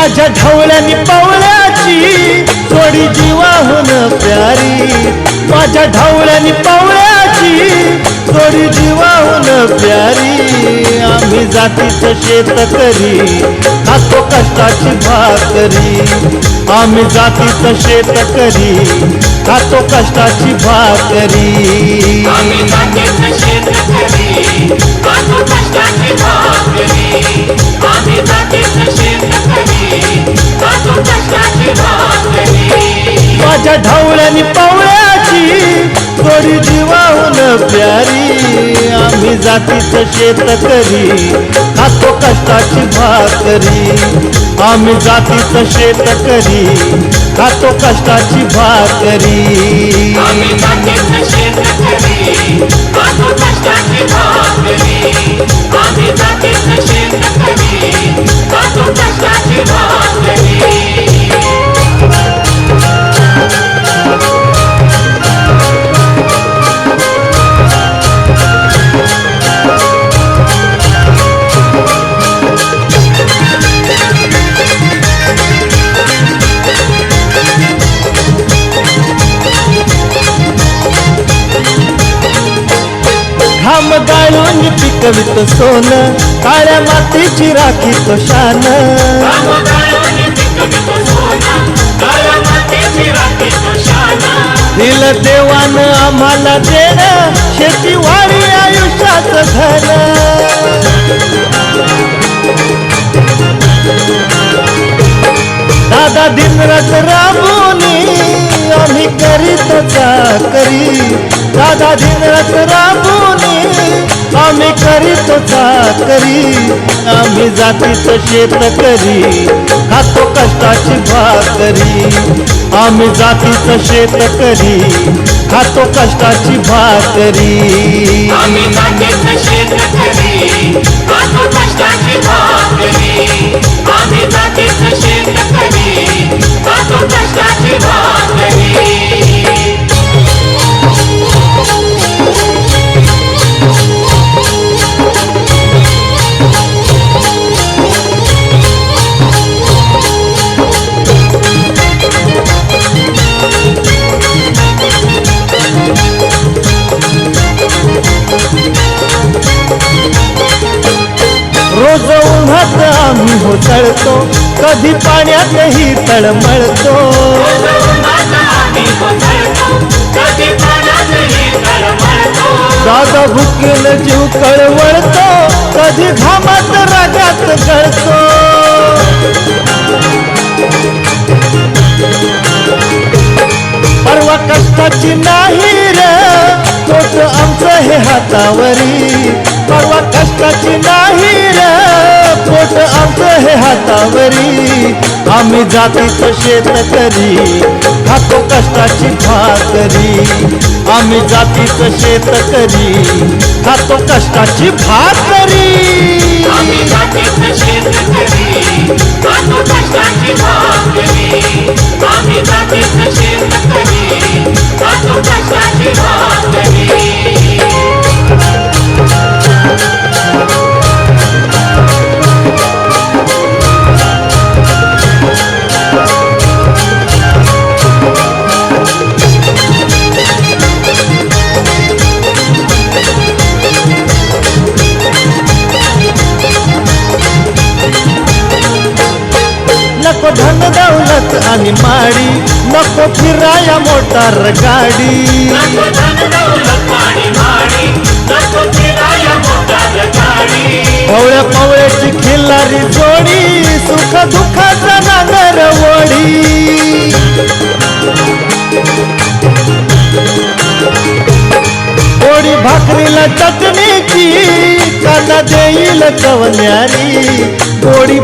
माझ्या ढवळ्यानी पवळ्याची जोडी जीवाहून प्यारी, माझ्या ढवळ्यानी पवळ्याची जोडी जीवाहून प्यारी। आम्ही जातीचं शेतकरी खातो कष्टाची भाकरी, आम्ही जातीचं शेतकरी खातो कष्टाची भाकरी। आम्ही जातीचं शेतकरी खातो कष्टाची भाकरी, आम्ही जातीचं शेतकरी खातो कष्टाची भाकरी। माझ्या ढवळ्यानी पवळ्याची जोडी जीवाहून प्यारी, आम्ही जातीचं शेतकरी खातो कष्टाची भाकरी, आम्ही जातीचं शेतकरी खातो कष्टाची भाकरी। आम्ही जातीचं शेतकरी खातो कष्टाची भाकरी, आम्ही जातीचं शेतकरी खातो कष्टाची भाकरी। घाम गाळून पिकवित सोनं, काळ्या मातीची राखी तो शान। दिल देवानं आम्हाला देणं, शेतीवाडी आयुष्याचं धन। दादा दिनरात राबूनी आम्ही करीत चाकरी, दादा दिनरात राबूनी आम्ही करीत चाकरी। आम्ही जातीचं शेतकरी खातो कष्टाची भाकरी, आम्ही जातीचं शेतकरी खातो कष्टाची भाकरी। आम्ही जातीचं शेतकरी खातो कष्टाची भाकरी, आम्ही जातीचं शेतकरी खातो कष्टाची भाकरी। रोज उन्हात आम्ही होतळतो, कधी पाण्यातही तळमळतो। दादा भुकेल जीव कळवळतो, कधी घामात रागात गळतो। परवा कष्टाची नाही रे पोट आमचं हे हातावरी, परवा कष्टाची नाही रे पोट आमचं हे हातावरी। आम्ही जातीचं शेतकरी खातो कष्टाची भाकरी, आम्ही जातीचं शेतकरी खातो कष्टाची भाकरी। आम्ही जातीचं शेतकरी खातो कष्टाची भाकरी, आम्ही जातीचं शेतकरी खातो कष्टाची भाकरी। नको धन दौलत आणि माडी, नको फिराया मोटार गाडी। नको धन दौलत आणि माडी, नको फिराया मोटार गाडी। पवळ्या पवळ्याची खिल्लारी जोडी, सुख दुःखाचा नांगर वडी। पोळी भाकरीला चटणीची, कांदा देईल कवल्यानी, पोळी